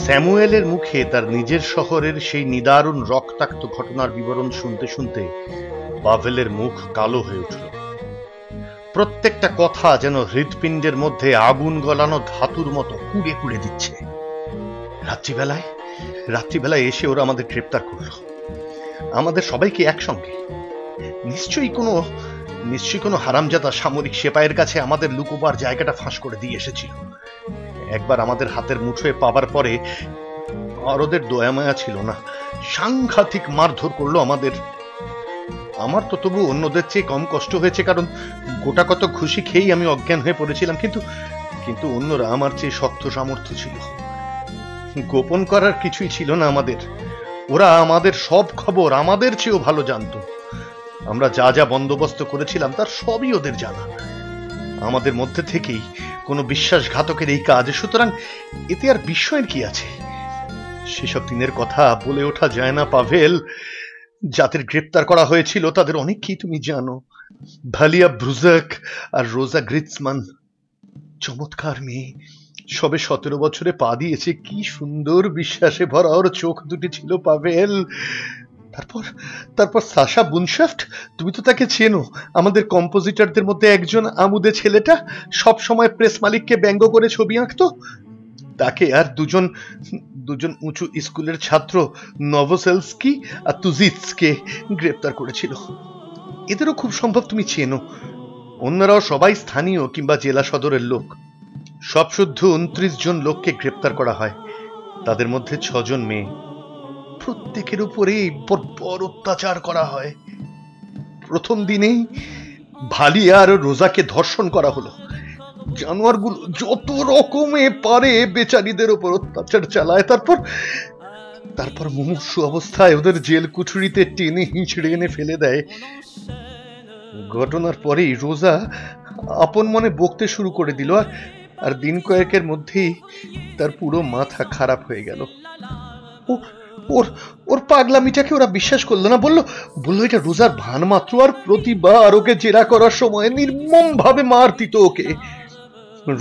স্যামুয়েলের মুখে তার নিজের শহরের সেই নিদারুণ রক্তাক্ত ঘটনার বিবরণ শুনতে শুনতে পাভেলের মুখ কালো হয়ে উঠল। প্রত্যেকটা কথা যেন হৃৎপিণ্ডের মধ্যে আগুন গলানো ধাতুর মতো কুড়ে কুড়ে দিচ্ছে। রাত্রিবেলায় এসে ওরা আমাদের গ্রেপ্তার করলো, আমাদের সবাইকে একসঙ্গে। নিশ্চয়ই কোনো হারামজাদা সামরিক সেপাইয়ের কাছে আমাদের লুকোবার জায়গাটা ফাঁস করে দিয়ে এসেছিল। একবার আমাদের হাতের মুঠোয় পাবার পরে আর ওদের দয়ামায়া ছিল না, সাংঘাতিক মারধর করলো আমাদের। আমার তো তবু অন্যদের চেয়ে কম কষ্ট হয়েছে, কারণ গোটা কত খুশি খেয়েই আমি অজ্ঞান হয়ে পড়েছিলাম। কিন্তু অন্যরা আমার চেয়ে শক্ত সামর্থ্য ছিল, গোপন করার কিছুই ছিল না আমাদের। ওরা আমাদের সব খবর আমাদের চেয়েও ভালো জানতো। আমরা যা যা বন্দোবস্ত করেছিলাম তার সবই ওদের জানা। আমাদের মধ্যে থেকেই কোনো বিশ্বাসঘাতকের এই কাজ, সুতরাং এতে আর বিস্ময়ের কি আছে? সেসব দিনের কথা বলে ওঠা যায় না পাভেল। যাদের গ্রেপ্তার করা হয়েছিল তাদের অনেককেই তুমি জানো। ভালিয়া ব্রুজাক আর রোজা গ্রিৎসমান, চমৎকার মেয়ে, সবে 17 বছরে পা দিয়েছে। কি সুন্দর বিশ্বাসে ভরা ওর চোখ দুটি ছিল পাভেল। তারপর সাশা বুনশাফট, তুমি তো তাকে চেনো, আমাদের কম্পোজিটরদের মধ্যে একজন, আমুদে ছেলেটা, সব সময় প্রেস মালিককে ব্যঙ্গ করে ছবি আঁকতো। তাকে আর দুজন উঁচু স্কুলের ছাত্র নভোসেলস্কি আর তুজিৎসকে গ্রেপ্তার করেছিল। এদেরও খুব সম্ভব তুমি চেনো। অন্যরাও সবাই স্থানীয় কিংবা জেলা সদরের লোক। সব শুদ্ধ 29 জন লোককে গ্রেপ্তার করা হয়, তাদের মধ্যে 6 জন মেয়ে। প্রত্যেকের উপরে বর্বর অত্যাচার করা হয়। প্রথম দিনেই ভালিয়া আর রোজাকে ধর্ষণ করা হলো। জানোয়ারগুলো যত রকমে পারে বেচারীদের উপর অত্যাচার চালায়। তারপর মুমূর্ষু অবস্থায় ওদের জেল কুঠুরিতে টেনে হিঁচড়ে এনে ফেলে দেয়। ঘটনার পরেই রোজা আপন মনে বকতে শুরু করে দিল, আর দিন কয়েকের মধ্যেই তার পুরো মাথা খারাপ হয়ে গেল। ওর পাগলামিটাকে ওরা বিশ্বাস করলো না, বললো এটা রোজার ভান মাত্র। আর প্রতিবার ওকে জেরা করার সময় নির্মম ভাবে মার দিত ওকে।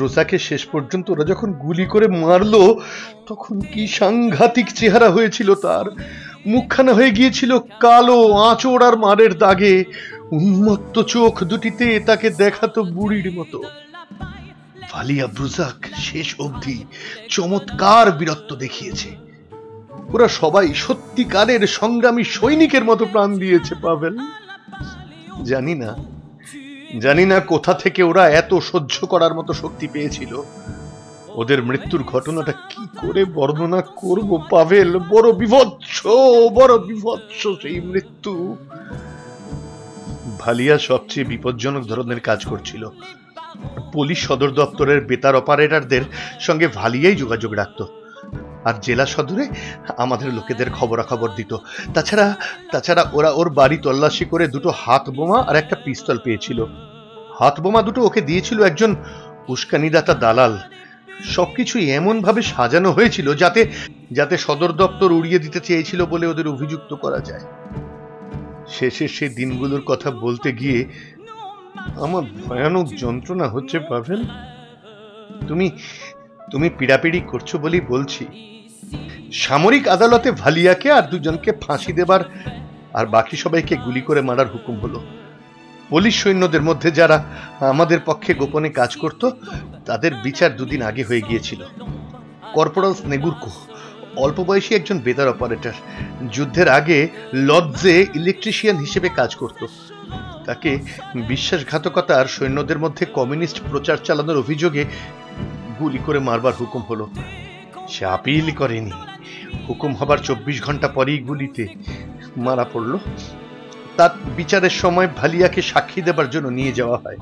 রোজাকে শেষ পর্যন্ত ওরা যখন গুলি করে মারলো, তখন কি সাংঘাতিক চেহারা হয়েছিল তার। মুখখানা হয়ে গিয়েছিল কালো আঁচড় আর মারের দাগে। উন্মত্ত চোখ দুটিতে তাকে দেখাতো বুড়ির মতো। ভালিয়া ব্রুজাক শেষ অবধি চমৎকার বীরত্ব দেখিয়েছে। ওরা সবাই সত্যিকারের সংগ্রামী সৈনিকের মতো প্রাণ দিয়েছে পাভেল। জানি না কোথা থেকে ওরা এত সহ্য করার মতো শক্তি পেয়েছিল। ওদের মৃত্যুর ঘটনাটা কি করে বর্ণনা করব পাভেল? বড় বিভৎস সেই মৃত্যু। ভালিয়া সবচেয়ে বিপজ্জনক ধরনের কাজ করছিল। পুলিশ সদর দপ্তরের বেতার অপারেটরদের সঙ্গে ভালিয়াই যোগাযোগ রাখত, আর জেলা সদরে আমাদের লোকেদের খবরাখবর দিত। তাছাড়া ওরা ওর বাড়ি তল্লাশি করে 2টো হাত বোমা আর একটা পিস্তল পেয়েছিল। হাত বোমা দুটো ওকে দিয়েছিল একজন উস্কানিদাতা দালাল। সবকিছু এমন ভাবে সাজানো হয়েছিল যাতে সদর দপ্তর উড়িয়ে দিতে চেয়েছিল বলে ওদের অভিযুক্ত করা যায়। শেষে সেই দিনগুলোর কথা বলতে গিয়ে আমার ভয়ানক যন্ত্রণা হচ্ছে পাভেল। তুমি পীড়াপিড়ি করছো বলেই বলছি। সামরিক আদালতে ভালিয়াকে আর 2 জনকে ফাঁসি দেবার আর বাকি সবাইকে গুলি করে মারার হুকুম হলো। পুলিশ সৈন্যদের মধ্যে যারা আমাদের পক্ষে গোপনে কাজ করত, তাদের বিচার 2 দিন আগে হয়ে গিয়েছিল। কর্পোরাল স্নেগুরকো, অল্প বয়সী একজন বেতার অপারেটর, যুদ্ধের আগে লজ্জে ইলেকট্রিশিয়ান হিসেবে কাজ করত। তাকে বিশ্বাসঘাতকতার সৈন্যদের মধ্যে কমিউনিস্ট প্রচার চালানোর অভিযোগে গুলি করে মারবার হুকুম হলো। সে আপিল করেনি। হুকুম হবার 24 ঘন্টা পরেই গুলিতে মারা পড়ল। তার বিচারের সময় ভালিয়াকে সাক্ষী দেবার জন্য নিয়ে যাওয়া হয়।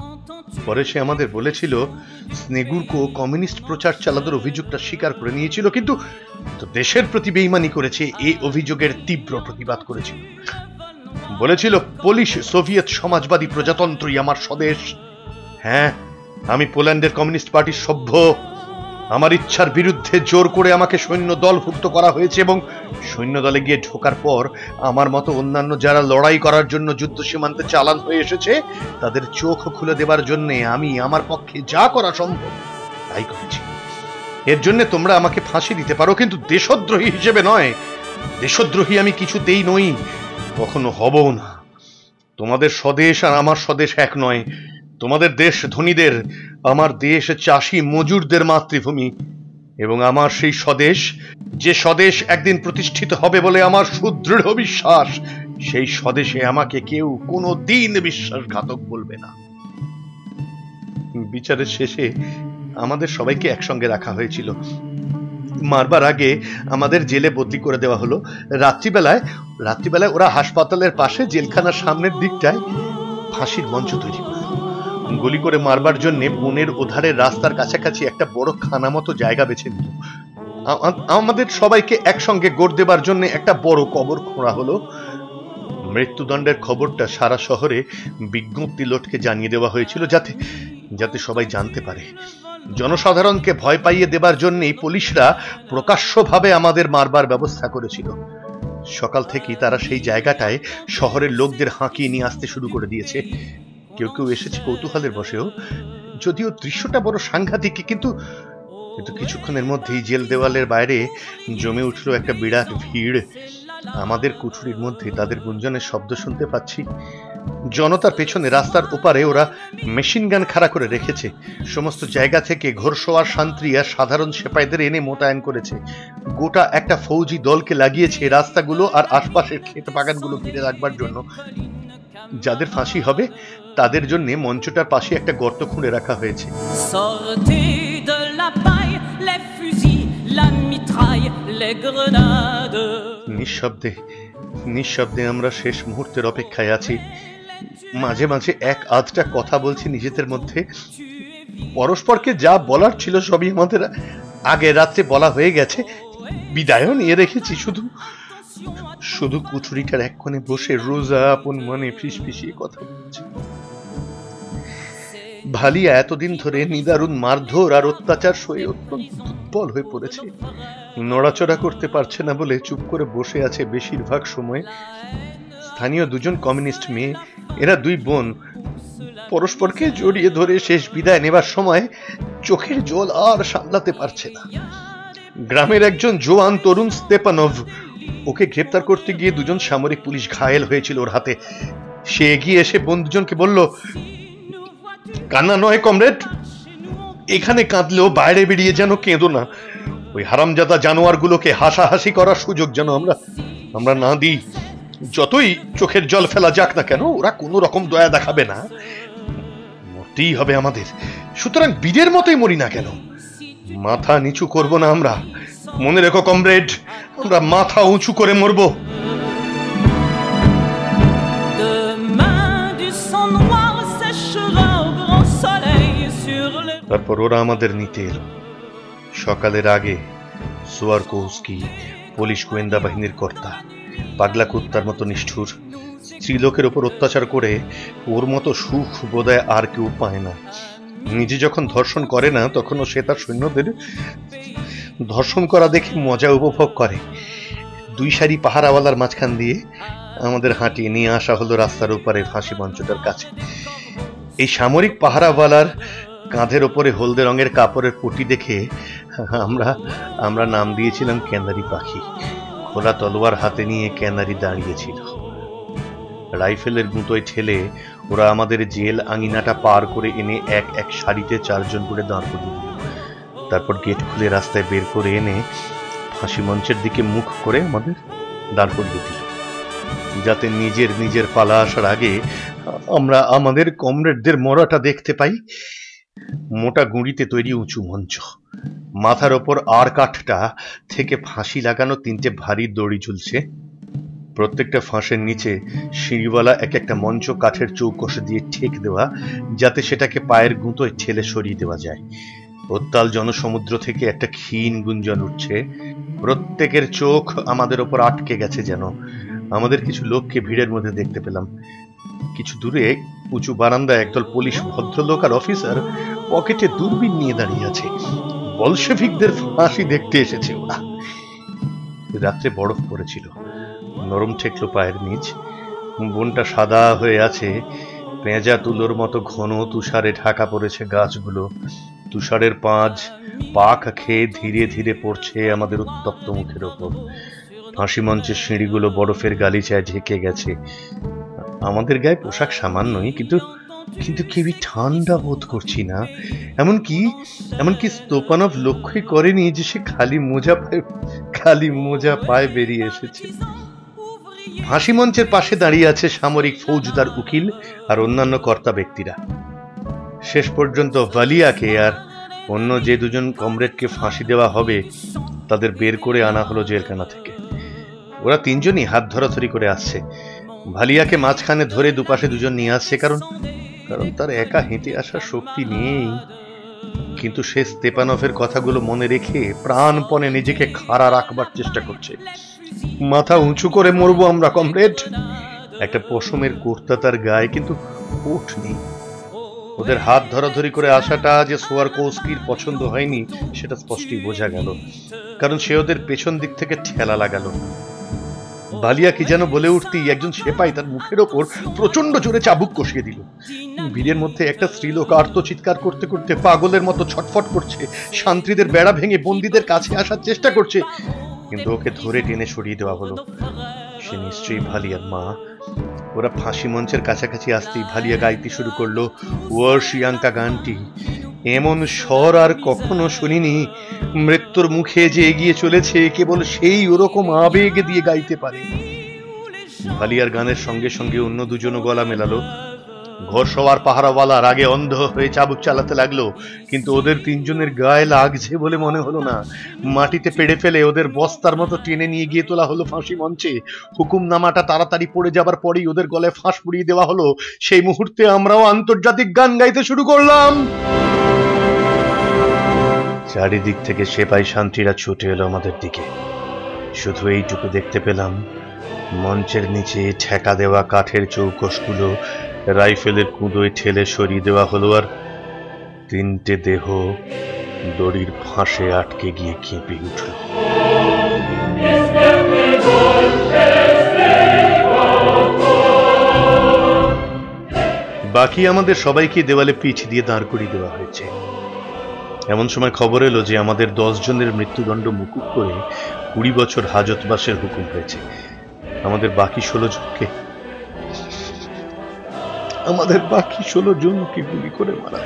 পরে সে আমাদের বলেছিল স্নেগুরকো কমিউনিস্ট প্রচার চালানোর অভিযোগটা স্বীকার করে নিয়েছিল, কিন্তু দেশের প্রতি বেইমানি করেছে এই অভিযোগের তীব্র প্রতিবাদ করেছিল। বলেছিল পুলিশ সোভিয়েত সমাজবাদী প্রজাতন্ত্রই আমার স্বদেশ। হ্যাঁ, আমি পোল্যান্ডের কমিউনিস্ট পার্টির সভ্য। আমার ইচ্ছার বিরুদ্ধে জোর করে আমাকে সৈন্য দলভুক্ত করা হয়েছে, এবং সৈন্য দলে গিয়ে ঢোকার পর আমার মতো অন্যান্য যারা লড়াই করার জন্য যুদ্ধ সীমান্তে চালান হয়ে এসেছে, তাদের চোখ খুলে দেবার জন্য আমি আমার পক্ষে যা করা সম্ভব তাই করেছি। এর জন্য তোমরা আমাকে ফাঁসি দিতে পারো, কিন্তু দেশদ্রোহী হিসেবে নয়। দেশদ্রোহী আমি কিছুতেই নই, কখনো হব না। তোমাদের স্বদেশ আর আমার স্বদেশ এক নয়। তোমাদের দেশ ধনীদের, আমার দেশ চাষি মজুরদের মাতৃভূমি। এবং আমার সেই স্বদেশ, যে স্বদেশ একদিন প্রতিষ্ঠিত হবে বলে আমার সুদৃঢ় বিশ্বাস, সেই স্বদেশে আমাকে কেউ কোনো দিন বিশ্বাসঘাতক বলবে না। বিচারের শেষে আমাদের সবাইকে একসঙ্গে রাখা হয়েছিল। মারবার আগে আমাদের জেলে বদলি করে দেওয়া হলো। রাত্রিবেলায় ওরা হাসপাতালের পাশে জেলখানার সামনের দিকটায় ফাঁসির মঞ্চ তৈরি করল। গুলি করে মারবার জন্য বনের ওধারের রাস্তার কাছাকাছি একটা বড় খানা মতো জায়গা বেছে নিল। আমাদের সবাইকে একসঙ্গে গোড় দেবার জন্য একটা বড় কবর খোঁড়া হলো। মৃত্যুদণ্ডের খবরটা সারা শহরে বিজ্ঞপ্তি লটকে জানিয়ে দেওয়া হয়েছিল, যাতে সবাই জানতে পারে। জনসাধারণকে ভয় পাইয়ে দেবার জন্যই পুলিশরা প্রকাশ্যভাবে আমাদের মারবার ব্যবস্থা করেছিল। সকাল থেকেই তারা সেই জায়গাটায় শহরের লোকদের হাঁকিয়ে নিয়ে আসতে শুরু করে দিয়েছে। কেউ কেউ এসেছে কৌতূহলের বসেও। যদিও দৃশ্যটা বড় সাংঘাতিক, কিন্তু কিছুক্ষণের মধ্যেই জেল দেওয়ালের বাইরে জমে উঠল একটা বিরাট ভিড়। আমাদের কুঠুরির মধ্যে তাদের গুঞ্জনের শব্দ শুনতে পাচ্ছি। জনতার পেছনে রাস্তার ওপারে ওরা মেশিন গান খাড়া করে রেখেছে। সমস্ত জায়গা থেকে ঘোড়সওয়ার শান্তি আর সাধারণ সেপাইদের এনে মোতায়েন করেছে। গোটা একটা ফৌজি দলকে লাগিয়েছে রাস্তাগুলো আর আশপাশের ক্ষেত বাগানগুলো ঘিরে রাখবার জন্য। যাদের ফাঁসি হবে তাদের জন্য মঞ্চটার পাশে একটা গর্ত খুঁড়ে রাখা হয়েছে। নিঃশব্দে আমরা শেষ মুহূর্তের অপেক্ষায় আছি। মাঝে মাঝে এক আধটা কথা বলছি নিজেদের মধ্যে। পরস্পরকে যা বলার ছিল সবই আমাদের আগে রাত্রে বলা হয়ে গেছে। বিদায়ও নিয়ে রেখেছি। শুধু কুঠুরিটার এক কোণে বসে রোজা আপন মনে ফিসফিসিয়ে কথা বলছে। ভালিয়া এতদিন ধরে নিদারুণ মারধর আর অত্যাচার সয়ে অত্যন্ত দুর্বল হয়ে পড়েছে। নড়াচড়া করতে পারছে না বলে চুপ করে বসে আছে বেশিরভাগ সময়। স্থানীয় দুজন কমিউনিস্ট মেয়ে, এরা দুই বোন, পরস্পরকে জড়িয়ে ধরে শেষ বিদায় নেবার সময় চোখের জল আর সামলাতে পারছে না। গ্রামের একজন জোয়ান তরুণ স্তেপানভ, ওকে গ্রেপ্তার করতে গিয়ে দুজন সামরিক পুলিশ ঘায়েল হয়েছিল ওর হাতে। সে এগিয়ে এসে বোন দুজনকে বলল, কান্না নয় কমরেড, এখানে কাঁদলেও বাইরে বেরিয়ে যেন কেঁদো না। ওই হারামজাদা জানোয়ারগুলোকে হাসাহাসি করার সুযোগ যেন আমরা না দিই। যতই চোখের জল ফেলা যাক না কেন, ওরা কোনো রকম দয়া দেখাবে না। মরতেই হবে আমাদের, সুতরাং বীরের মতোই মরি না কেন। মাথা নিচু করব না আমরা। মনে রেখো কমরেড, আমরা মাথা উঁচু করে মরব। তারপর ওরা আমাদের নিতে এলো। সকালের আগে সোয়ারকোভস্কি, পুলিশ গোয়েন্দা বাহিনীর কর্তা, পাগলা কুত্তার মতো নিষ্ঠুর, স্ত্রীলোকের ওপর অত্যাচার করে ওর মতো সুখ বোধহয় আর কেউ পায় না। নিজে যখন ধর্ষণ করে না, তখনও সে তার সৈন্যদের ধর্ষণ করা দেখে মজা উপভোগ করে। দুই সারি পাহারাওয়ালার মাঝখান দিয়ে আমাদের হাঁটিয়ে নিয়ে আসা হলো রাস্তার উপরে ফাঁসি মঞ্চটার কাছে। এই সামরিক পাহারাওয়ালার কাঁধের ওপরে হলদে রঙের কাপড়ের পটি দেখে আমরা নাম দিয়েছিলাম ক্যানারি পাখি। খোলা তলোয়ার হাতে নিয়ে ক্যানারি দাঁড়িয়েছিল। রাইফেলের গুঁতোয় ঠেলে ওরা আমাদের জেল আঙিনাটা পার করে এনে এক এক সারিতে 4 জন করে দাঁড় করিয়ে দিল। তারপর গেট খুলে রাস্তায় বের করে এনে ফাঁসি মঞ্চের দিকে মুখ করে আমাদের দাঁড় করিয়ে দিল, যাতে নিজের পালা আসার আগে আমরা আমাদের কমরেডদের মরাটা দেখতে পাই। মোটা গুঁড়িতে তৈরি উঁচু মঞ্চ, মাথার ওপর আর কাঠটা থেকে ফাঁসি লাগানো 3টে ভারী দড়ি ঝুলছে। প্রত্যেকটা ফাঁসের নিচে সিঁড়িওয়ালা এক একটা মঞ্চ কাঠের চৌকশ দিয়ে ঠেক দেওয়া, যাতে সেটাকে পায়ের গুঁতোয় ঠেলে সরিয়ে দেওয়া যায়। উত্তাল জনসমুদ্র থেকে একটা ক্ষীণ গুঞ্জন উঠছে। প্রত্যেকের চোখ আমাদের ওপর আটকে গেছে যেন। আমাদের কিছু লোককে ভিড়ের মধ্যে দেখতে পেলাম। কিছু দূরে উঁচু বারান্দায় একদল পুলিশ ভদ্রলোক আর অফিসার পকেটে দূরবীন নিয়ে দাঁড়িয়ে আছে। বলশেভিকদের ফাঁসি দেখতে এসেছে ওরা। রাত্রে বরফ পড়েছিল, নরম ঠেকলো পায়ের নিচ। বনটা সাদা হয়ে আছে, পেঁজা তুলোর মতো ঘন তুষারে ঢাকা পড়েছে গাছগুলো। তুষারের পাঁজ পাক খেয়ে ধীরে ধীরে পড়ছে আমাদের উত্তপ্ত মুখের ওপর। ফাঁসি মঞ্চের সিঁড়িগুলো বরফের গালিচায় ঢেকে গেছে। আমাদের গায়ে পোশাক সামান্যই, কিন্তু কিন্তু কেউই ঠান্ডা বোধ করছি না। এমনকি স্তোপানভ লক্ষ্যই করেনি যে সে খালি মোজা পায়ে বেরিয়ে এসেছে। ফাঁসি মঞ্চের পাশে দাঁড়িয়ে আছে সামরিক ফৌজদার, উকিল আর অন্যান্য কর্তা ব্যক্তিরা। শেষ পর্যন্ত ভালিয়াকে আর অন্য যে দুজন কমরেডকে ফাঁসি দেওয়া হবে তাদের বের করে আনা হলো জেলখানা থেকে। ওরা তিনজনই হাত ধরাধরি করে আসছে। ভালিয়াকে মাঝখানে ধরে দুপাশে দুজন নিয়ে আসছে, কারণ তার একা হেঁটে আসার শক্তি নেই। কিন্তু সে স্তেপানভের কথাগুলো মনে রেখে প্রাণপণে নিজেকে খাড়া রাখবার চেষ্টা করছে। মাথা উঁচু করে মরবো আমরা কমরেড। একটা পশমের কুর্তা তার গায়ে, কিন্তু ওঠ নেই। ওদের হাত ধরাধরি করে আসাটা যে সোয়ারকোস্কির পছন্দ হয়নি সেটা স্পষ্টই বোঝা গেল, কারণ সে ওদের পেছন দিক থেকে ঠেলা লাগালো। ভালিয়া কি যেন বলে উঠতেই একজন সেপাই তার মুখের ওপর প্রচন্ড জোরে চাবুক কষিয়ে দিল। ভিড়ের মধ্যে একটা স্ত্রীলোক আর্তচিৎকার করতে করতে পাগলের মতো ছটফট করছে, শান্তিদের বেড়া ভেঙে বন্দীদের কাছে আসার চেষ্টা করছে, কিন্তু ওকে ধরে টেনে সরিয়ে দেওয়া হলো। সে নিশ্চয়ই ভালিয়ার মা। ওরা ফাঁসি মঞ্চের কাছাকাছি আসতেই ভালিয়া গাইতে শুরু করলো ওয়ার্শিয়াঙ্কা গানটি। এমন স্বর আর কখনো শুনিনি। মৃত্যুর মুখে যে এগিয়ে চলেছে কেবল সেই ওরকম আবেগ দিয়ে গাইতে পারে। ভালিয়ার গানের সঙ্গে সঙ্গে অন্য দুজনও গলা মেলালো। ঘর সবার পাহারাওয়ালা রাগে অন্ধ হয়ে চাবুক চালাতে লাগলো, কিন্তু ওদের তিনজনের গায়ে লাগছে বলে মনে হলো না। মাটিতে পেড়ে ফেলে ওদের বস্তার মতো টেনে নিয়ে গিয়ে তোলা হলো ফাঁসি মঞ্চে। হুকুমনামাটা তাড়াতাড়ি পড়ে যাবার পরেই ওদের গলায় ফাঁস পুড়িয়ে দেওয়া হলো। সেই মুহূর্তে আমরাও আন্তর্জাতিক গান গাইতে শুরু করলাম। চারিদিক থেকে সেপাই শান্তিরা ছুটে এলো আমাদের দিকে। শুধু এইটুকু দেখতে পেলাম, মঞ্চের নিচে ঠেকা দেওয়া কাঠের চৌকশগুলো রাইফেলের কুঁদোয় ঠেলে সরিয়ে দেওয়া হলো, আর তিনটে দেহ দড়ির ফাঁসে আটকে গিয়ে কেঁপে উঠল। বাকি আমাদের সবাইকে দেওয়ালে পিঠ দিয়ে দাঁড় করিয়ে দেওয়া হয়েছে। এমন সময় খবর এলো যে আমাদের 10 জনের মৃত্যুদণ্ড মুকুব করে 20 বছর হাজতবাসের হুকুম হয়েছে। আমাদের বাকি 16 জনকে গুলি করে মারা।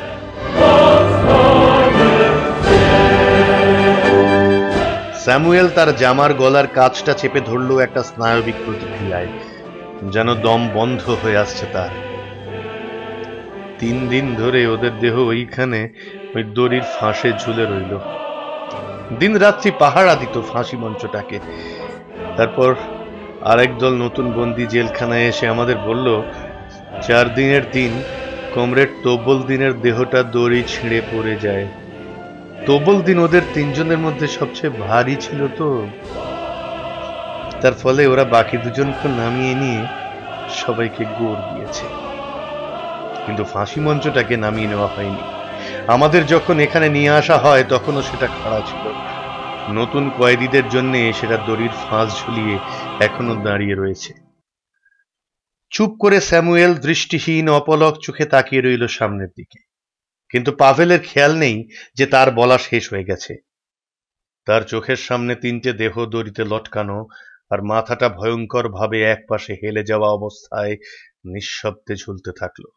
স্যামুয়েল তার জামার গলার কাজটা চেপে ধরলো একটা স্নায়বিক প্রতিক্রিয়ায়, যেন দম বন্ধ হয়ে আসছে তার। 3 দিন ধরে ওদের দেহ ওইখানে ওই দড়ির ফাঁসে ঝুলে রইল। দিন রাত্রি পাহারা দিত ফাঁসি মঞ্চটাকে। তারপর আরেক দল নতুন বন্দী জেলখানায় এসে আমাদের বলল, 4 দিনের দিন কমরেড তোবলদিনের দেহটা দড়ি ছিঁড়ে পড়ে যায়। তোবলদিন ওদের 3 জনের মধ্যে সবচেয়ে ভারী ছিল তো, তার ফলে ওরা বাকি 2 জনকে নামিয়ে নিয়ে সবাইকে গোর দিয়েছে। কিন্তু ফাঁসি মঞ্চটাকে নামিয়ে নেওয়া হয়নি। আমাদের যখন এখানে নিয়ে আসা হয় তখনও সেটা খাড়া ছিল। নতুন কয়েদিদের জন্য সেটা দড়ির ফাঁস ঝুলিয়ে এখনো দাঁড়িয়ে রয়েছে। চুপ করে স্যামুয়েল দৃষ্টিহীন অপলক চোখে তাকিয়ে রইল সামনের দিকে, কিন্তু পাভেলের খেয়াল নেই যে তার বলা শেষ হয়ে গেছে। তার চোখের সামনে 3টে দেহ দড়িতে লটকানো, আর মাথাটা ভয়ঙ্কর ভাবে একপাশে হেলে যাওয়া অবস্থায় নিঃশব্দে ঝুলতে থাকলো।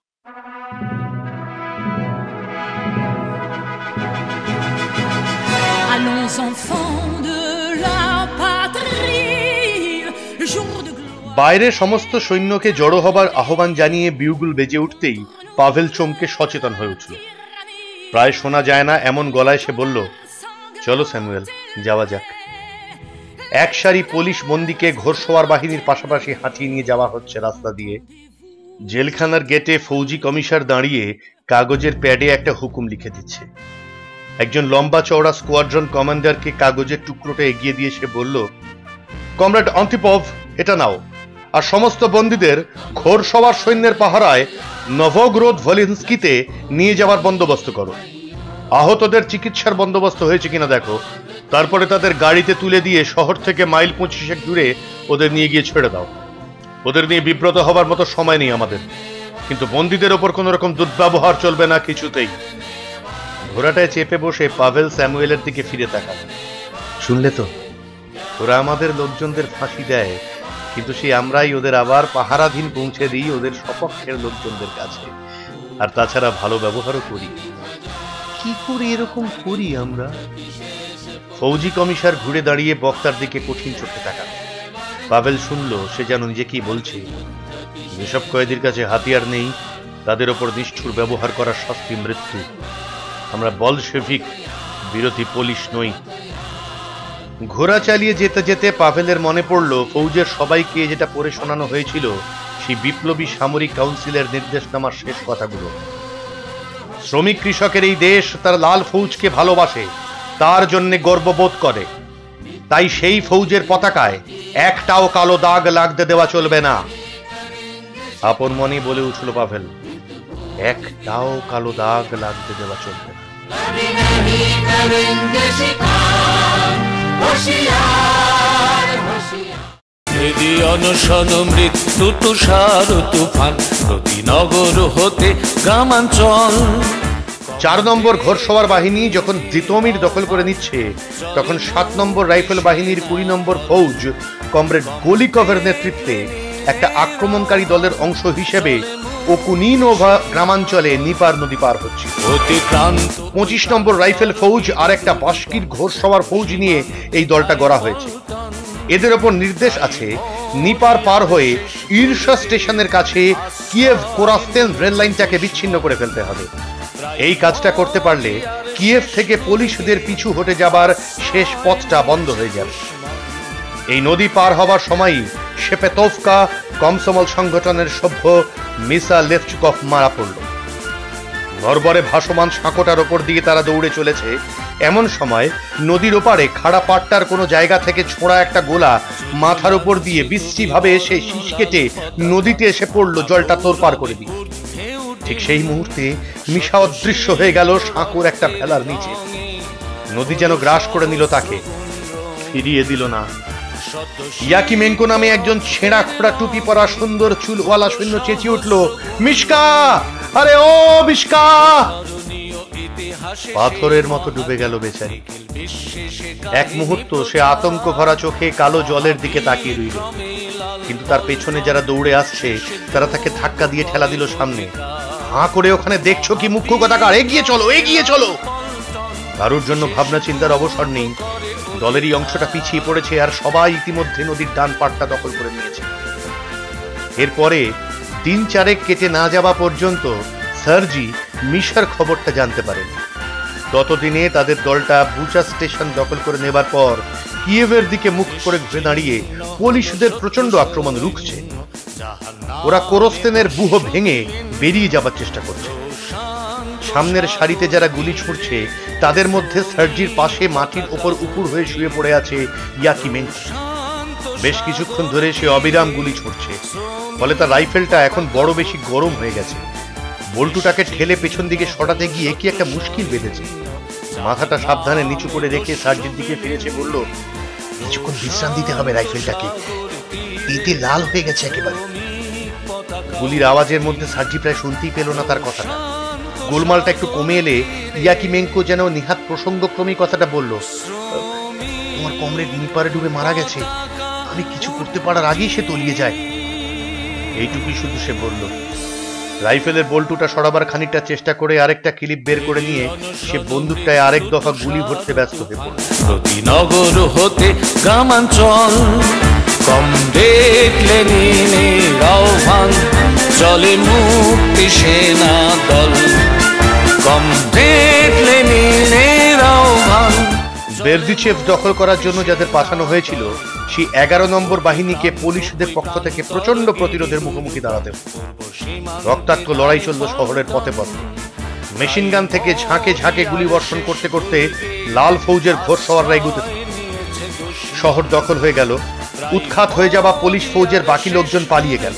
বাইরে সমস্ত সৈন্যকে জড়ো হবার আহ্বান জানিয়ে বিউগুল বেজে উঠতেই পাভেল চমকে সচেতন হয়ে উঠল। প্রায় শোনা যায় না এমন গলায় সে বলল, চলো স্যামুয়েল, যাওয়া যাক। এক সারি পুলিশ বন্দীকে ঘোড়সওয়ার বাহিনীর পাশাপাশি হাঁটিয়ে নিয়ে যাওয়া হচ্ছে রাস্তা দিয়ে। জেলখানার গেটে ফৌজি কমিশনার দাঁড়িয়ে কাগজের প্যাডে একটা হুকুম লিখে দিচ্ছে। একজন লম্বা চওড়া স্কোয়াড্রন কমান্ডারকে কাগজের টুকরোটা এগিয়ে দিয়ে সে বলল, কমরেড অন্তিপভ, এটা নাও, আর সমস্ত বন্দীদের ঘোড়সওয়ার সৈন্যের পাহারায় নভোগ্রোদ ভলিনস্কিতে নিয়ে যাওয়ার বন্দোবস্ত করো। আহতদের চিকিৎসার বন্দোবস্ত হয়েছে কিনা দেখো, তারপরে তাদের গাড়িতে তুলে দিয়ে শহর থেকে মাইল 25 দূরে ওদের নিয়ে গিয়ে ছেড়ে দাও। ওদের নিয়ে বিব্রত হবার মতো সময় নেই আমাদের, কিন্তু বন্দীদের ওপর কোন রকম দুর্ব্যবহার চলবে না কিছুতেই। ঘোড়াটায় চেপে বসে পাভেল স্যামুয়েলের দিকে ফিরে তাকাল। শুনলে তো, ওরা আমাদের লোকজনদের ফাঁসি দেয়, কিন্তু সেই আমরাই ওদের আবার পাহারাধীন পৌঁছে দিই ওদের সপক্ষের লোকজনদের কাছে। আর তাছাড়া ভালো ব্যবহারও করি। কি করে এরকম করি আমরা? ফৌজি কমিশনার ঘুরে দাঁড়িয়ে বক্তার দিকে কঠিন চোখে তাকাল। পাভেল শুনল, সে যেন নিজেকেই বলছে, যেসব কয়েদির কাছে হাতিয়ার নেই তাদের ওপর নিষ্ঠুর ব্যবহার করার শাস্তি মৃত্যু। আমরা বলশেভিক বিরোধী পুলিশ নই। ঘোড়া চালিয়ে যেতে যেতে পাভেলের মনে পড়ল ফৌজের সবাইকে যেটা পড়ে শোনানো হয়েছিল সেই বিপ্লবী সামরিক কাউন্সিলের নির্দেশনামার শেষ কথাগুলো। শ্রমিক কৃষকের এই দেশ তার লাল ফৌজকে ভালোবাসে, তার জন্য গর্ববোধ করে। তাই সেই ফৌজের পতাকায় একটাও কালো দাগ লাগতে দেওয়া চলবে না। আপন মনে বলে উঠল পাভেল, একটাও কালো দাগ লাগতে দেওয়া চলবে না। অনশন মৃত্যু তুষার তুফান প্রতি নগর হতে গ্রামাঞ্চল। 4 নম্বর ঘোড়সওয়ার বাহিনী যখন জিতোমির দখল করে নিচ্ছে, তখন 7 নম্বর রাইফেল বাহিনীর 20 নম্বর ফৌজ কমরেড গোলিকভের নেতৃত্বে একটা আক্রমণকারী দলের অংশ হিসেবে ওকুনিনোভা গ্রামাঞ্চলে নিপার নদী পার হচ্ছে। 25 নম্বর রাইফেল ফৌজ আর একটা বাস্কির ঘোড়সওয়ার ফৌজ নিয়ে এই দলটা গড়া হয়েছে। এদের ওপর নির্দেশ আছে নিপার পার হয়ে ইরশা স্টেশনের কাছে কিয়েভ কোরাস্তেন রেল লাইনটাকে বিচ্ছিন্ন করে ফেলতে হবে। এই কাজটা করতে পারলে কিয়েভ থেকে পুলিশদের পিছু হটে যাবার শেষ পথটা বন্ধ হয়ে যাবে। এই নদী পার হবার সময়ই শেপেতোভকা কমসমল সংগঠনের সভ্য মিসা লেভচুকভ মারা পড়ল। নরবরে ভাসমান সাঁকোটার ওপর দিয়ে তারা দৌড়ে চলেছে। এমন সময় নদীর ওপারে খাড়া পাট্টার কোনো জায়গা থেকে ছোঁড়া একটা গোলা মাথার উপর দিয়ে বিশ্রীভাবে এসে শীষ কেটে নদীতে এসে পড়ল, জলটা তোড়পাড় করে দিয়ে। ঠিক সেই মুহূর্তে মিশা অদৃশ্য হয়ে গেল সাঁকোর একটা ভেলার নিচে। নদী যেন গ্রাস করে নিল তাকে, ফিরিয়ে দিল না। ইয়াকিমেনকো নামে একজন ছেঁড়া খোড়া টুপি পরা সুন্দর চুলওয়ালা সৈন্য চেঁচিয়ে উঠল, মিশকা, আরে ও মিশকা! পাথরের মতো ডুবে গেল বেচারি। এক মুহূর্ত সে আতঙ্ক ভরা চোখে কালো জলের দিকে তাকিয়ে রইল, কিন্তু তার পেছনে যারা দৌড়ে আসছে তারা তাকে ধাক্কা দিয়ে ঠেলা দিল সামনে। হাঁ করে, ওখানে দেখছো কি মুখ্য কথাকার, এগিয়ে চলো, এগিয়ে চলো। কারোর জন্য ভাবনা চিন্তার অবসর নেই। দলেরই অংশটা পিছিয়ে পড়েছে আর সবাই ইতিমধ্যে নদীর ডান পাড়টা দখল করে নিয়েছে। এরপরে দিন 4 কেটে না যাওয়া পর্যন্ত সার্জি মিশার খবরটা জানতে পারেন। ততদিনে তাদের দলটা বুচা স্টেশন দখল করে নেবার পর কিয়েভের দিকে মুখ করে ঘুরে দাঁড়িয়ে পুলিশদের প্রচন্ড আক্রমণ রুখছে। ওরা কোরস্তেনের বুহ ভেঙে বেরিয়ে যাবার চেষ্টা করছে। সামনের সারিতে যারা গুলি ছুড়ছে তাদের মধ্যে সার্জির পাশে মাটির ওপর উপুড় হয়ে শুয়ে পড়ে আছে ইয়াকিমেনকো। বেশ কিছুক্ষণ ধরে সে অবিরাম গুলি ছুড়ছে, ফলে তার রাইফেলটা এখন বড় বেশি গরম হয়ে গেছে। বল্টুটাকে ঠেলে পেছন দিকে সরাতে গিয়ে কি একটা মুশকিল বেঁধেছে। মাথাটা সাবধানে নিচু করে রেখে সার্জির দিকে ফিরেছে, বলল, কিছুক্ষণ বিশ্রাম দিতে হবে রাইফেলটাকে, এতে লাল হয়ে গেছে একেবারে। গুলির আওয়াজের মধ্যে সার্জি প্রায় শুনতেই পেল না তার কথাটা। গোলমালটা একটু কমে এলে ইয়াকিমেনকো যেন নিহাত প্রসঙ্গক্রমে কথাটা বলল, তোমার কমরেড নিপারে ডুবে মারা গেছে, আমি কিছু করতে পারার আগেই সে তলিয়ে যায়। এইটুকুই শুধু সে বলল। রাইফেলের বল্টুটা সরাবার খানিকটা চেষ্টা করে আরেকটা ক্লিপ বের করে নিয়ে সে বন্দুকটায় আরেক দফা গুলি ভরতে ব্যস্ত হয়ে পড়ল। প্রতি নগর হতে গ্রামাঞ্চল কমরেড লেনিনের আহ্বান, চলে মুক্তি সেনা দল। কমরেড লেনিনের আহ্বান। বেরদিচেভ দখল করার জন্য যাদের পাঠানো হয়েছিল সেই 11 নম্বর বাহিনীকে পুলিশদের পক্ষ থেকে প্রচন্ড প্রতিরোধের মুখোমুখি দাঁড়াতে হবে। রক্তাক্ত লড়াই চলল শহরের পথে পথে। মেশিন গান থেকে ঝাঁকে ঝাঁকে গুলি বর্ষণ করতে করতে লাল ফৌজের ঘোড়সওয়াররা এগুতে থাকে। শহর দখল হয়ে গেল। উৎখাত হয়ে যাওয়া পুলিশ ফৌজের বাকি লোকজন পালিয়ে গেল।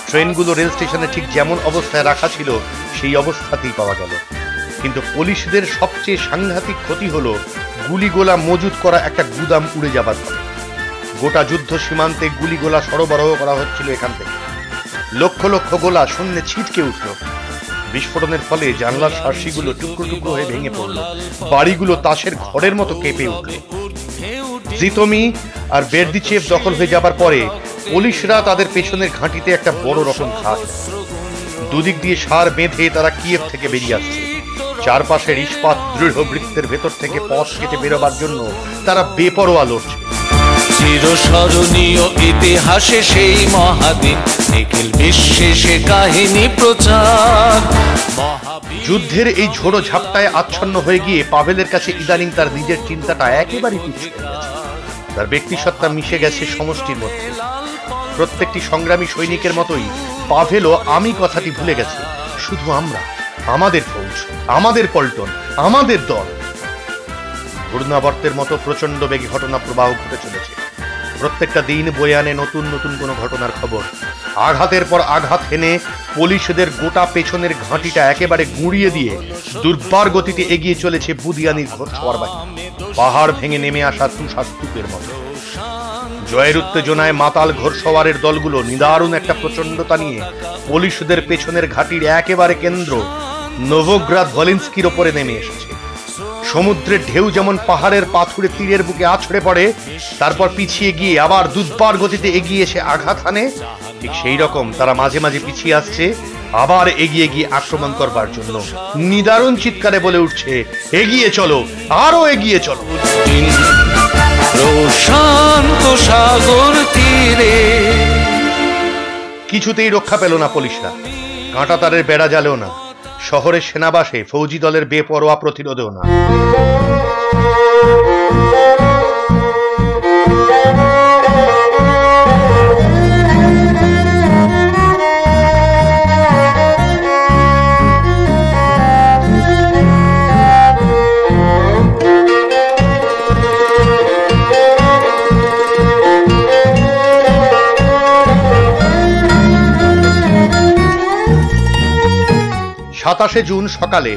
ট্রেনগুলো রেল স্টেশনে ঠিক যেমন অবস্থায় রাখা ছিল সেই অবস্থাতেই পাওয়া গেল। কিন্তু পুলিশদের সবচেয়ে সাংঘাতিক ক্ষতি হলো গুলিগোলা মজুত করা একটা গুদাম উড়ে যাবার ফলে। গোটা যুদ্ধ সীমান্তে গুলিগোলা সরবরাহ করা হচ্ছিল এখান থেকে। লক্ষ লক্ষ গোলা শূন্যে ছিটকে উঠল। বিস্ফোরণের ফলে জানলার শার্সিগুলো টুকরো টুকরো হয়ে ভেঙে পড়ল, বাড়িগুলো তাসের ঘরের মতো কেঁপে উঠল। জিতমি আর বেরদিচেভ দখল হয়ে যাবার পরে পুলিশরা তাদের পেছনের ঘাঁটিতে একটা বড় রকম ঘাট, দুদিক দিয়ে সার বেঁধে তারা কিয়েভ থেকে বেরিয়ে আসছে। চারপাশের ইস্পাত দৃঢ় বৃত্তের ভেতর থেকে পথ কেটে বেরোবার জন্য তারা বেপরোয়া লড়ছে। চিরস্মরণীয় ইতিহাসে সেই মহাদিন, নিখিল বিশ্বে সে কাহিনী প্রচার। যুদ্ধের এই ঝোড়ো ঝাপটায় আচ্ছন্ন হয়ে গিয়ে পাভেলের কাছে ইদানিং তার নিজের চিন্তাটা একেবারেই তুচ্ছ হয়ে গেছে। তার ব্যক্তিসত্তা মিশে গেছে সমষ্টির মধ্যে। প্রত্যেকটি সংগ্রামী সৈনিকের মতোই পাভেলও আমি কথাটি ভুলে গেছে। শুধু আমরা, আমাদের ফৌজ, আমাদের পল্টন, আমাদের দল। ঘূর্ণাবর্তের মতো প্রচন্ড বেগে ঘটনা প্রবাহ ঘটে চলেছে। প্রত্যেকটা দিন বয়ে আনে নতুন নতুন কোনো ঘটনার খবর। আঘাতের পর আঘাত হেনে পুলিশদের গোটা পেছনের ঘাঁটিটা একেবারে গুঁড়িয়ে দিয়ে দুর্বার গতিতে এগিয়ে চলেছে বুদিয়ানির ঘোড়সওয়ার বাহিনী, পাহাড় ভেঙে নেমে আসা তুষারস্তূপের মতো। জয়ের উত্তেজনায় মাতাল ঘোড়সওয়ারের দলগুলো নিদারুণ একটা প্রচন্ডতা নিয়ে পুলিশদের পেছনের ঘাঁটির একেবারে কেন্দ্র নোভোগ্রাদ ভলিন্স্কির ওপরে নেমে এসেছে। সমুদ্রের ঢেউ যেমন পাহাড়ের পাথুরে তীরের বুকে আছড়ে পড়ে, তারপর পিছিয়ে গিয়ে আবার দুর্বার গতিতে এগিয়ে এসে আঘাত হানে, ঠিক সেই রকম তারা মাঝে মাঝে পিছিয়ে আসছে, আবার এগিয়ে গিয়ে আক্রমণ করবার জন্য নিদারুণ চিৎকারে বলে উঠছে, এগিয়ে চলো, আরো এগিয়ে চলো। প্রশান্ত সাগর তীরে কিছুতেই রক্ষা পেল না পুলিশরা। কাঁটা তারের বেড়া জ্বালেও না, শহরের সেনাবাসে ফৌজি দলের বেপরোয়া প্রতিরোধেও না। জুন সকালে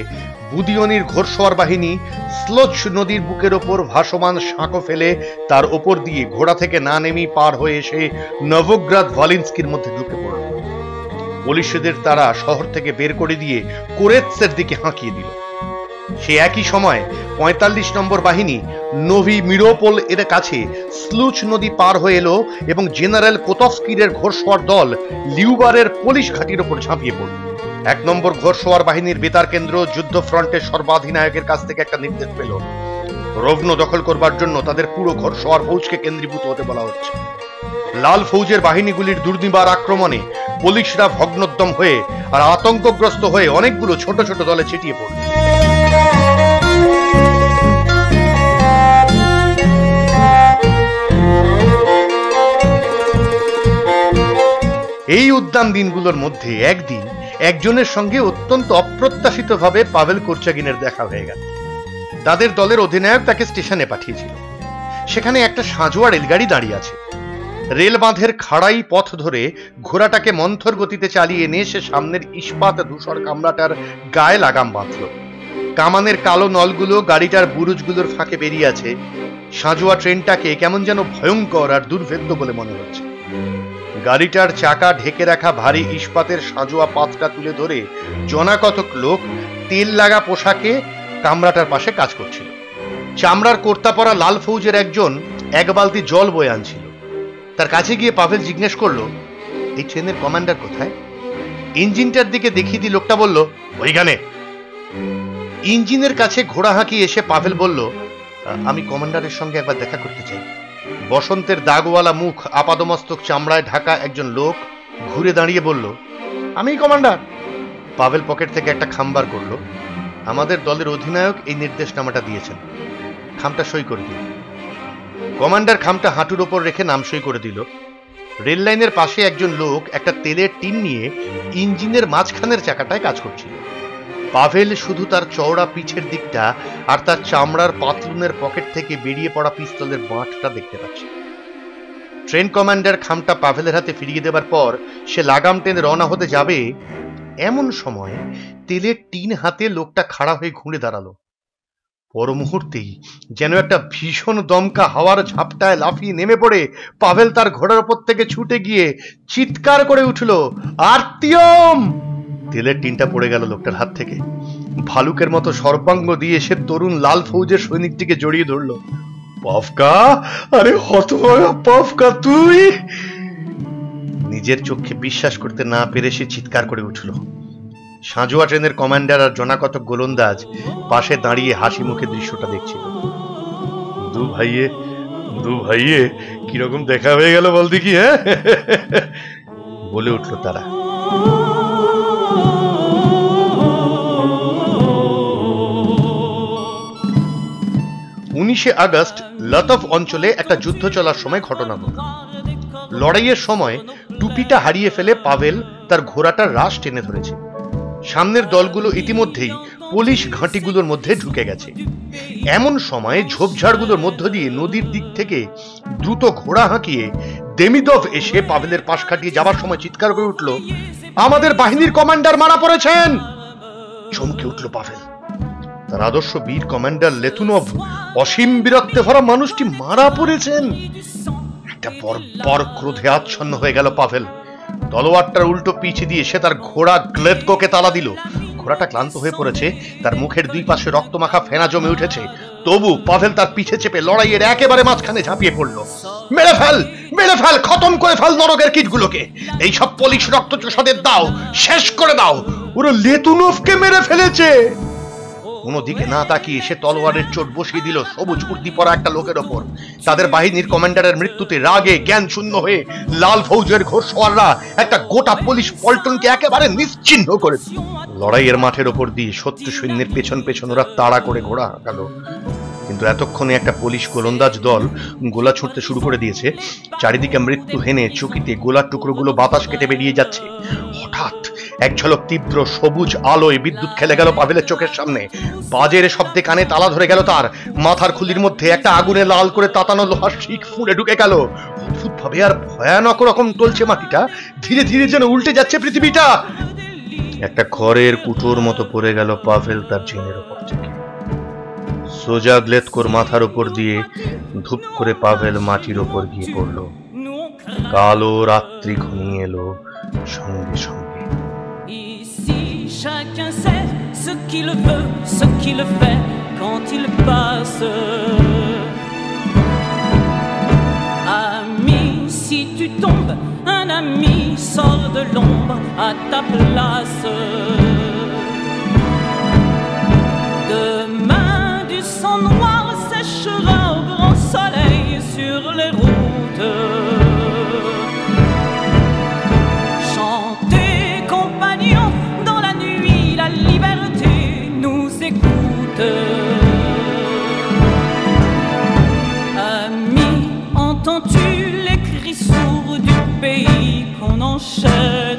বুদিয়নির ঘোড়সওয়ার বাহিনী স্লোচ নদীর বুকের ওপর ভাসমান সাঁকো ফেলে তার ওপর দিয়ে ঘোড়া থেকে না নেমেই পার হয়ে এসে নোভোগ্রাদ ভলিন্স্কির মধ্যে ঢুকে পড়ল। পুলিশদের তারা শহর থেকে বের করে দিয়ে কোরেৎসের দিকে হাঁকিয়ে দিল। সে একই সময় ৪৫ নম্বর বাহিনী নোভি মিরোপোল এর কাছে স্লুচ নদী পার হয়ে এলো এবং জেনারেল কোতস্কিরের ঘোড়সওয়ার দল লিউবারের পুলিশ ঘাঁটির ওপর ঝাঁপিয়ে পড়ল। ১ নম্বর ঘোড়সওয়ার বাহিনীর বেতার কেন্দ্র যুদ্ধ ফ্রন্টের সর্বাধিনায়কের কাছ থেকে একটা নির্দেশ পেল। রোভনো দখল করবার জন্য তাদের পুরো ঘোড়সওয়ার ফৌজকে কেন্দ্রীভূত হতে বলা হচ্ছে। লাল ফৌজের বাহিনীগুলির দুর্নিবার আক্রমণে পুলিশরা ভগ্নোদ্যম হয়ে আর আতঙ্কগ্রস্ত হয়ে অনেকগুলো ছোট ছোট দলে ছিটিয়ে পড়ল। এই উদ্যান দিনগুলোর মধ্যে একদিন একজনের সঙ্গে অত্যন্ত অপ্রত্যাশিতভাবে পাভেল কোরচাগিনের দেখা হয়ে গেল। তাদের দলের অধিনায়ক তাকে স্টেশনে পাঠিয়েছিল। সেখানে একটা সাঁজোয়া রেলগাড়ি দাঁড়িয়ে আছে। রেল বাঁধের খাড়াই পথ ধরে ঘোড়াটাকে মন্থর গতিতে চালিয়ে এনে সে সামনের ইস্পাত ধূসর কামরাটার গায়ে লাগাম বাঁধল। কামানের কালো নলগুলো গাড়িটার বুরুজগুলোর ফাঁকে বেরিয়ে আছে। সাঁজোয়া ট্রেনটাকে কেমন যেন ভয়ঙ্কর আর দুর্ভেদ্য বলে মনে হচ্ছে। গাড়িটার চাকা ঢেকে রাখা ভারী ইস্পাতের সাঁজোয়া পাতটা তুলে ধরে জনাকতক লোক তেল লাগা পোশাকে কামরাটার পাশে কাজ করছিল। চামড়ার কোর্তা পরা লাল ফৌজের একজন এক বালতি জল বয়ে আনছিল। তার কাছে গিয়ে পাভেল জিজ্ঞেস করলো, এই ট্রেনের কমান্ডার কোথায়? ইঞ্জিনটার দিকে দেখিয়ে দিয়ে লোকটা বলল, ওইখানে। ইঞ্জিনের কাছে ঘোড়া হাঁকিয়ে এসে পাভেল বলল, আমি কমান্ডারের সঙ্গে একবার দেখা করতে চাই। বসন্তের দাগওয়ালা মুখ, আপাদমস্তক চামড়ায় ঢাকা একজন লোক ঘুরে দাঁড়িয়ে বলল, আমি কমান্ডার। পাভেল পকেট থেকে একটা খাম বার করলো। আমাদের দলের অধিনায়ক এই নির্দেশনামাটা দিয়েছেন, খামটা সই করে দিল। কমান্ডার খামটা হাঁটুর ওপর রেখে নাম সই করে দিল। রেল লাইনের পাশে একজন লোক একটা তেলের টিন নিয়ে ইঞ্জিনের মাঝখানের চাকাটায় কাজ করছিল। পাভেল শুধু তার চওড়া পিছের দিকটা আর তার চামড়ার পাতলুনের পকেট থেকে বেরিয়ে পড়া পিস্তলের বাঁটটা দেখতে পাচ্ছে। ট্রেন কমান্ডার খামটা পাভেলের হাতে ফিরিয়ে দেবার পর সে লাগাম টেনে রওনা হতে যাবে, এমন সময় তেলের টিন হাতে লোকটা খাড়া হয়ে ঘুরে দাঁড়ালো। পর মুহূর্তেই যেন একটা ভীষণ দমকা হাওয়ার ঝাপটায় লাফিয়ে নেমে পড়ে পাভেল তার ঘোড়ার ওপর থেকে ছুটে গিয়ে চিৎকার করে উঠল, আর্তিয়ম! তেলের টিনটা পড়ে গেল লোকটার হাত থেকে। ভালুকের মতো সর্বাঙ্গ দিয়ে সে তরুণ লাল ফৌজের সৈনিকটিকে জড়িয়ে ধরল। পাফকা, আরে হতভাগা পাফকা তুই! নিজের চোখে বিশ্বাস করতে না পেরে সে চিৎকার করে উঠল। সাঁজোয়া ট্রেনের কমান্ডার আর জনাকতক গোলন্দাজ পাশে দাঁড়িয়ে হাসি মুখে দৃশ্যটা দেখছিল। দু ভাইয়ে কিরকম দেখা হয়ে গেল বল দেখি, হ্যাঁ বলে উঠল তারা। 19 আগস্ট লতফ অঞ্চলে একটা যুদ্ধ চলার সময় ঘটনা ঘটল। লড়াইয়ের সময় টুপিটা হারিয়ে ফেলে পাভেল তার ঘোড়াটার রাশ টেনে ধরেছে। সামনের দলগুলো ইতিমধ্যেই পুলিশ ঘাঁটিগুলোর মধ্যে ঢুকে গেছে। এমন সময় ঝোপঝাড়গুলোর মধ্য দিয়ে নদীর দিক থেকে দ্রুত ঘোড়া হাঁকিয়ে দেমিদভ এসে পাভেলের পাশ কাটিয়ে যাবার সময় চিৎকার করে উঠল, আমাদের বাহিনীর কমান্ডার মারা পড়েছেন! চমকে উঠল পাভেল। তার আদর্শ বীর কমান্ডার লেতুনভ অসীম বিরক্তে ভরা মানুষটি মারা পড়েছেন। একটা বর্বর ক্রোধে আচ্ছন্ন হয়ে গেল পাভেল। তলোয়ারটার উল্টো পিছে দিয়ে সে তার ঘোড়া গ্লেদকোকে তালা দিল। ঘোড়াটা ক্লান্ত হয়ে পড়েছে, তার মুখের দুই পাশে রক্তমাখা ফেনা জমে উঠেছে। তবু পাভেল তার পিছে চেপে লড়াইয়ের একেবারে মাঝখানে ঝাঁপিয়ে পড়ল। মেরে ফেল, খতম করে ফেল নরকের কীটগুলোকে! এইসব পুলিশ রক্তচোষাদের দাও, শেষ করে দাও! ওরা লেতুনভকে মেরে ফেলেছে! কোনদিকে না তাকিয়ে সে তলোয়ারের চোট বসিয়ে দিল সবুজ কুর্তি পরা একটা লোকের ওপর। তাদের বাহিনীর কমান্ডারের মৃত্যুতে রাগে জ্ঞান শূন্য হয়ে লাল ফৌজের ঘোড়সওয়াররা একটা গোটা পুলিশ পল্টনকে একেবারে নিশ্চিহ্ন করে দিল। লড়াইয়ের মাঠের ওপর দিয়ে শত্রু সৈন্যের পেছন পেছন ওরা তাড়া করে ঘোড়া হাঁকালো। কিন্তু এতক্ষণে একটা পুলিশ গোলন্দাজ দল গোলা ছুটতে শুরু করে দিয়েছে। চারিদিকে মৃত্যু হেনে চকিতে গোলার টুকরোগুলো বাতাস কেটে বেরিয়ে যাচ্ছে। হঠাৎ এক ঝলক তীব্র সবুজ আলোয় বিদ্যুৎ খেলে গেল পাভেলের চোখের সামনে। বাজের শব্দে কানে তালা ধরে গেল তার। মাথার খুলির মধ্যে একটা আগুনে লাল করে তাতানো লোহার শিক ফুঁড়ে ঢুকে গেল। অদ্ভুত ভাবে আর ভয়ানক রকম টলছে মাটিটা, ধীরে ধীরে যেন উল্টে যাচ্ছে পৃথিবীটা। একটা খড়ের কুটোর মতো পড়ে গেল পাভেল তার জিনের ওপর থেকে। সোজা গ্লেদকোর মাথার উপর দিয়ে ধূপ করে পাভেল মাটির ওপর গিয়ে পড়ল। কালো রাত্রি ঘনিয়ে এলো সঙ্গে সঙ্গে। Chacun sait ce qu'il veut, ce qu'il fait quand il passe. Ami, si tu tombes, un ami sort de l'ombre à ta place. Demain, du sang noir séchera au grand soleil sur les routes. Chantez, compagnons, dans la nuit, la liberté nous écoute. Ami, entends-tu les cris sourds du pays qu'on enchaîne?